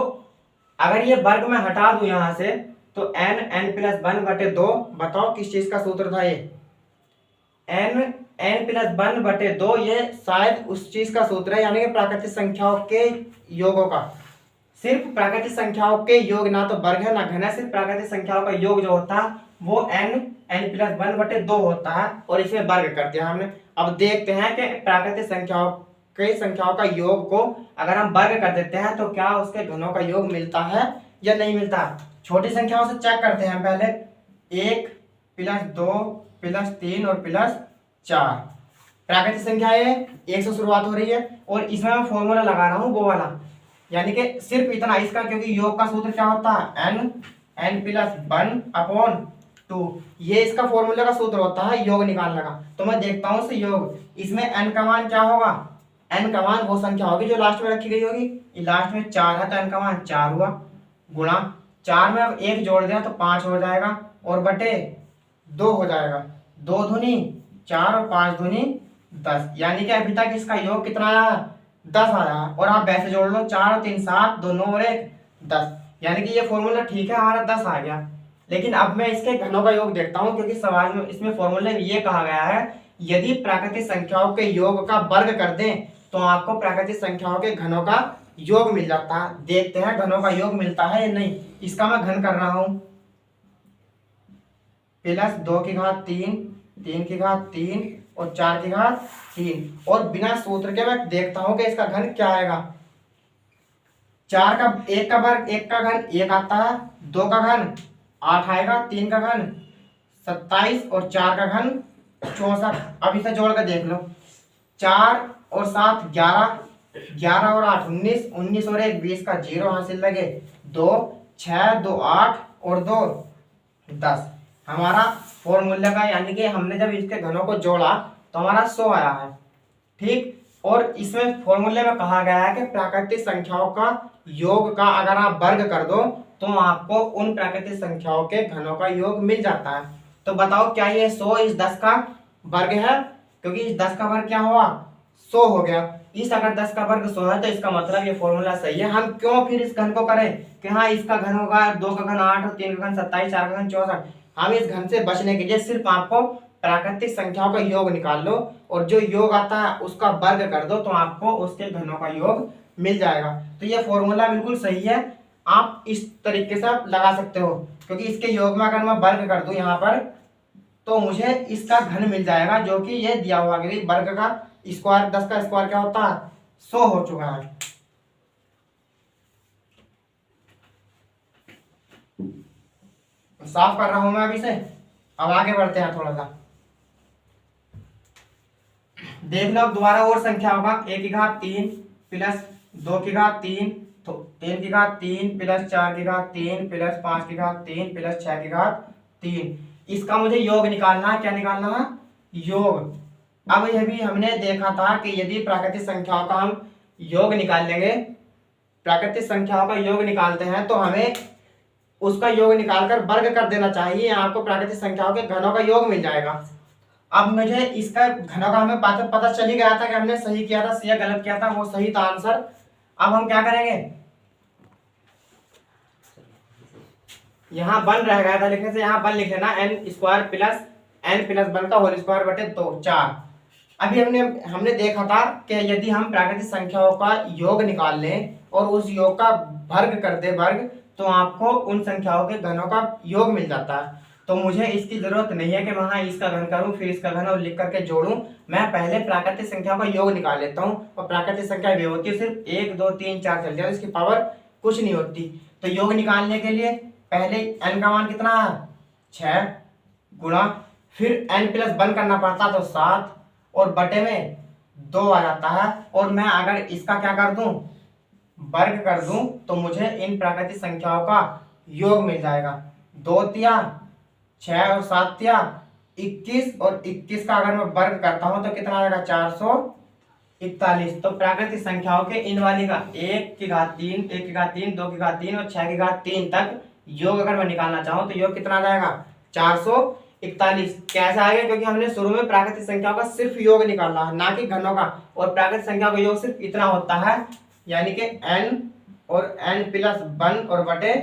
अगर ये वर्ग में हटा दूं यहाँ से तो n प्लस 1 बटे 2, बताओ किस चीज का सूत्र था ये, n प्लस 1 बटे 2, ये शायद उस चीज का सूत्र है, यानी कि प्राकृतिक संख्याओं के योगों का। सिर्फ प्राकृतिक संख्याओं के योग, ना तो वर्ग है ना घन है, सिर्फ प्राकृतिक संख्याओं का योग जो होता है वो n प्लस 1 बटे 2 होता है, और इसमें वर्ग कर दिया हमने। अब देखते हैं कि प्राकृतिक संख्याओं कई संख्याओं का योग को अगर हम वर्ग कर देते हैं तो क्या उसके घनों का योग मिलता है या नहीं मिलता। छोटी संख्याओं से चेक करते हैं पहले, 1 प्लस 2 प्लस 3 और प्लस 4, प्राकृतिक संख्या है, 1 से शुरुआत हो रही है, और इसमें मैं फॉर्मूला लगा रहा हूँ वो वाला, यानी कि सिर्फ इतना इसका, क्योंकि योग का सूत्र क्या होता है n प्लस 1 अपॉन 2, ये इसका फॉर्मूले का सूत्र होता है योग निकालने का। तो मैं देखता हूँ योग, इसमें n का मान क्या होगा, n का मान वो संख्या होगी जो लास्ट में रखी गई होगी, लास्ट में 4 है तो n का मान 4 हुआ, गुणा 4 में अब 1 जोड़ दिया तो 5 हो जाएगा, और बटे 2 हो जाएगा, 2 दूनी 4 और 5 दूनी 10, यानी कि अभी तक इसका योग कितना आया 10 आया। और आप वैसे जोड़ लो, 4 और 3 7, 2 9 और 1 10, यानी कि ये फॉर्मूला ठीक है, हमारा 10 आ गया। लेकिन अब मैं इसके घनों का योग देखता हूँ, क्योंकि सवाल में इसमें फॉर्मूले में ये कहा गया है यदि प्राकृतिक संख्याओं के योग का वर्ग कर दें तो आपको प्राकृतिक संख्याओं के घनों का योग मिल जाता है। देखते हैं घनों का योग मिलता है या नहीं। इसका मैं घन कर रहा हूं, प्लस 2 की घात 3, 3 की घात 3 और 4 की घात 3, और बिना सूत्र के मैं देखता हूं कि इसका घन क्या आएगा। 4 का 1 का वर्ग 1 का घन 1 आता है, 2 का घन 8 आएगा, 3 का घन 27 और 4 का घन 64। अब इसे जोड़ कर देख लो, 4 और 7 11, 11 और 8 19, 19 और 1 20 का 0 हासिल लगे, 2 6 2 8 और 2 10। हमारा फॉर्मूला का, यानी कि हमने जब इसके घनों को जोड़ा तो हमारा 100 आया है, ठीक। और इसमें फॉर्मूले में कहा गया है कि प्राकृतिक संख्याओं का योग का अगर आप वर्ग कर दो तो आपको उन प्राकृतिक संख्याओं के घनों का योग मिल जाता है। तो बताओ क्या ये 100 इस 10 का वर्ग है, क्योंकि इस 10 का वर्ग क्या हुआ 100 हो गया। इस अगर 10 का वर्ग 100 है तो इसका मतलब ये फॉर्मूला सही है। हम क्यों फिर इस घन को करें कि हाँ इसका घन होगा 2 का घन 8 और 3 का घन 27, 4 का घन 64। हम इस घन से बचने के लिए सिर्फ आपको प्राकृतिक संख्याओं का योग निकाल लो और जो योग आता है उसका वर्ग कर दो तो आपको उसके घनों का योग मिल जाएगा। तो ये फॉर्मूला बिल्कुल सही है, आप इस तरीके से आप लगा सकते हो, क्योंकि इसके योग में अगर मैं वर्ग कर दूं यहाँ पर तो मुझे इसका घन मिल जाएगा, जो कि ये दिया हुआ कि वर्ग का स्क्वायर 10 का स्क्वायर क्या होता है 100 हो चुका है। साफ कर रहा हूं मैं अभी से। अब आगे बढ़ते हैं थोड़ा सा, देख लो दोबारा और संख्या होगा 1 की घात 3 प्लस 2 की घात 3 तो 3 की घात 3 प्लस 4 की घात 3 प्लस 5 की घात 3 प्लस 6 की घात 3। इसका मुझे योग निकालना है, क्या निकालना है योग। अब यह भी हमने देखा था कि यदि प्राकृतिक संख्याओं का हम योग निकाल लेंगे, प्राकृतिक संख्याओं का योग निकालते हैं तो हमें उसका योग निकालकर वर्ग कर देना चाहिए, आपको प्राकृतिक संख्याओं के घनों का योग मिल जाएगा। अब मुझे इसका घनों का हमें पता चल ही गया था कि हमने सही किया था या गलत किया था, वो सही था आंसर। अब हम क्या करेंगे, यहाँ 1 रह गया था लिखने से, यहाँ 1 लिख लेना, n square plus n plus 1 का होल स्क्वायर बटे 2 4। अभी हमने देखा था कि यदि हम प्राकृतिक संख्याओं का योग निकाल लें और उस योग का वर्ग कर दे वर्ग तो आपको उन संख्याओं के घनों का योग मिल जाता है। तो मुझे इसकी जरूरत नहीं है कि मैं हाँ इसका घन करूं फिर इसका घन और लिख करके जोड़ूं। मैं पहले प्राकृतिक संख्याओं का योग निकाल लेता हूं, और प्राकृतिक संख्या वे होती है सिर्फ 1 2 3 4 चल जाए, इसकी पावर कुछ नहीं होती। तो योग निकालने के लिए पहले n का मान कितना है 6 गुणा, फिर n+1 करना पड़ता तो 7 और बटे में 2 आ जाता है। और मैं अगर इसका क्या कर दूं वर्ग कर दूं तो मुझे इन प्राकृतिक संख्याओं का योग मिल जाएगा। 2 तिया 6 और 7 तिया 21, और 21 का अगर मैं वर्ग करता हूं तो कितना आएगा 441। तो प्राकृतिक संख्याओं के इन वाली का 1 की घात 3, 1 की घात 3, 2 की घात 3 और 6 की घात 3 तक योग अगर मैं निकालना चाहूँ तो योग कितना आ जाएगा 441। कैसे आएगा? क्योंकि हमने शुरू में प्राकृतिक संख्याओं का सिर्फ योग निकाला है, ना कि घनों का। और प्राकृतिक संख्या का योग सिर्फ इतना होता है, यानी कि n और n+1 और बटे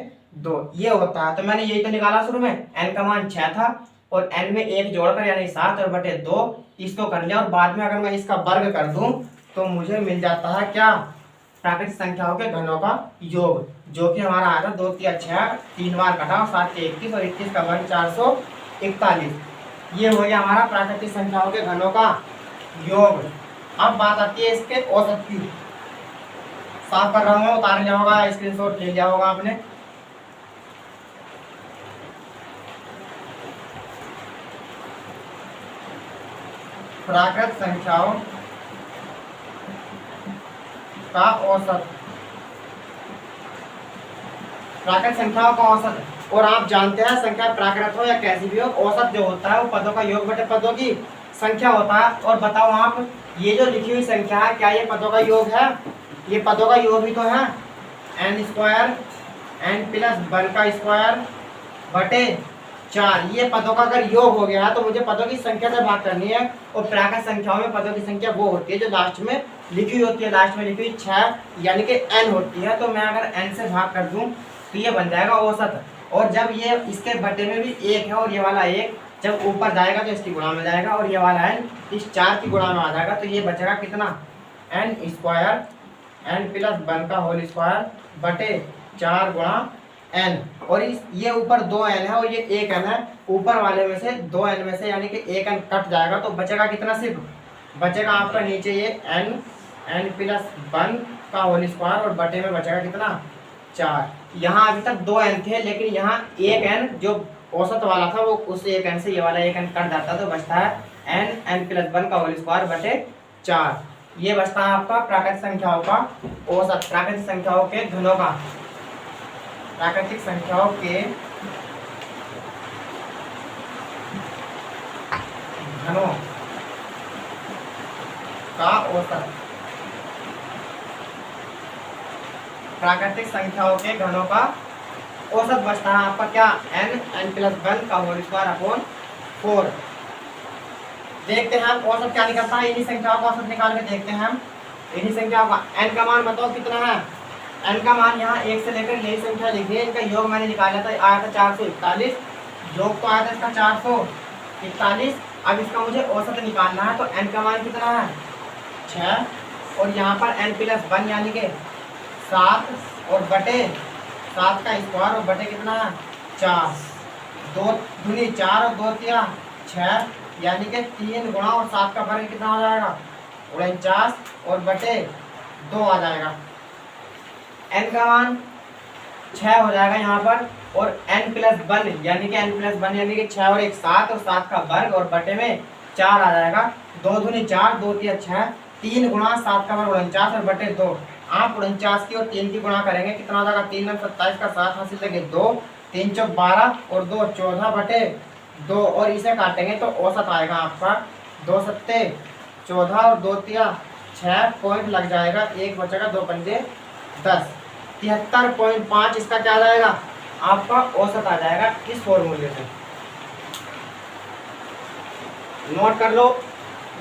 2 ये होता है। तो मैंने यही तो निकाला शुरू में, n का मान 6 था और n में 1 जोड़कर यानी 7 और बटे 2 इसको कर लिया। और बाद में अगर मैं इसका वर्ग कर दूं तो मुझे मिल जाता है क्या प्राकृतिक संख्याओं के घनों का योग, जो कि हमारा आया था 2 तिया 6, 3 बार कटा और 7 के 21 और 21 का वर्ग 441। ये हो गया हमारा प्राकृतिक संख्याओं के घनों का योग। अब बात आती है इसके औसत की। साफ कर रहा हूँ, उतार लिया होगा, स्क्रीनशॉट ले लिया होगा आपने। प्राकृतिक संख्याओं का औसत, प्राकृतिक संख्याओं का औसत। और आप जानते हैं संख्या प्राकृत हो या कैसी भी हो, औसत जो होता है वो पदों का योग बटे पदों की संख्या होता है। और बताओ आप, ये जो लिखी हुई संख्या है क्या ये पदों का योग है? ये पदों का योग ही तो है। n² n+1 का स्क्वायर बटे 4, ये पदों का अगर योग हो गया है तो मुझे पदों की संख्या से भाग करनी है। और प्राकृतिक संख्याओं में पदों की संख्या वो होती है जो लास्ट में लिखी होती है, लास्ट में लिखी हुई 6 यानी कि n होती है। तो मैं अगर n से भाग कर दूं तो ये बन जाएगा औसत। और जब ये इसके बटे में भी 1 है और ये वाला 1 जब ऊपर जाएगा तो इसकी गुणा में जाएगा, और ये वाला n इस 4 की गुणा में आ जाएगा। तो ये बचेगा कितना n² n+1 का होल स्क्वायर बटे 4 गुणा n। और इस ये ऊपर 2n है और ये 1n है, ऊपर वाले में से 2n में से यानी कि 1n कट जाएगा तो बचेगा कितना? सिर्फ बचेगा आपका नीचे ये n+1 का होल स्क्वायर और बटे में बचेगा कितना 4। यहाँ अभी तक 2n थे, लेकिन यहाँ 1n जो औसत वाला था वो उस 1n से ये वाला 1n कट जाता तो बचता है n+1 का होल स्क्वायर बटे 4। ये बचता है आपका प्राकृतिक संख्याओं का औसत, प्राकृतिक संख्याओं के घनों का, प्राकृतिक संख्याओं के घनों का औसत, प्राकृतिक संख्याओं के घनों का औसत बचता है आपका क्या n+1 का होल स्क्वायर अपॉन 4। देखते हैं हम औसत क्या निकलता है। इन्हीं संख्याओं का औसत निकाल के देखते हैं हम। इन्हीं संख्याओं का n का मान बताओ कितना है? n का मान यहाँ 1 से लेकर यही संख्या लिखी है, इनका योग मैंने निकाला था, आया था 441, योग तो आया था इसका 441। अब इसका मुझे औसत निकालना है। तो n का मान कितना है 6 और यहाँ पर n+1 यानी कि 7 और बटे 7 का स्क्वायर और बटे कितना है 4, 2 दूनी 4 और 2 तिया 6 यानी कि 3 गुणा और 7 का वर्ग कितना हो जाएगा 49 और बटे 2 आ जाएगा। n का मान 6 हो जाएगा यहाँ पर, और n+1 यानी कि n+1 यानी कि 6 और 1 7 और 7 का वर्ग और बटे में 4 आ जाएगा। 2 दूनी 4 2 तिया 6, 3 गुणा 7 का वर्ग 49 और बटे 2। आप 49 की और 3 की गुणा करेंगे कितना हो जाएगा 3 9 27 का 7 हासिल लगे 2, 3 चौक 12 और 2 14 बटे 2, और इसे काटेंगे तो औसत आएगा आपका 2 सत्ते 14 और 2 तिया 6 पॉइंट लग जाएगा, 1 बचेगा 2 पंजे 10, 73.5 इसका क्या आ जाएगा आपका औसत आ जाएगा इस फॉर्मूले से। नोट कर लो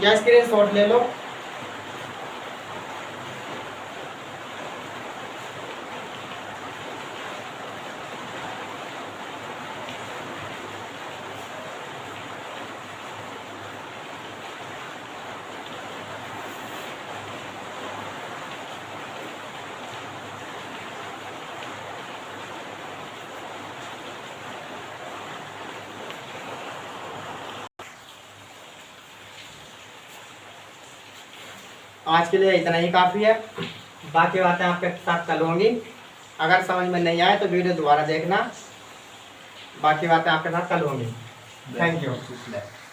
या स्क्रीनशॉट ले लो। आज के लिए इतना ही काफ़ी है, बाकी बातें आपके साथ कल होंगी। अगर समझ में नहीं आए तो वीडियो दोबारा देखना, बाकी बातें आपके साथ कल होंगी। Thank you.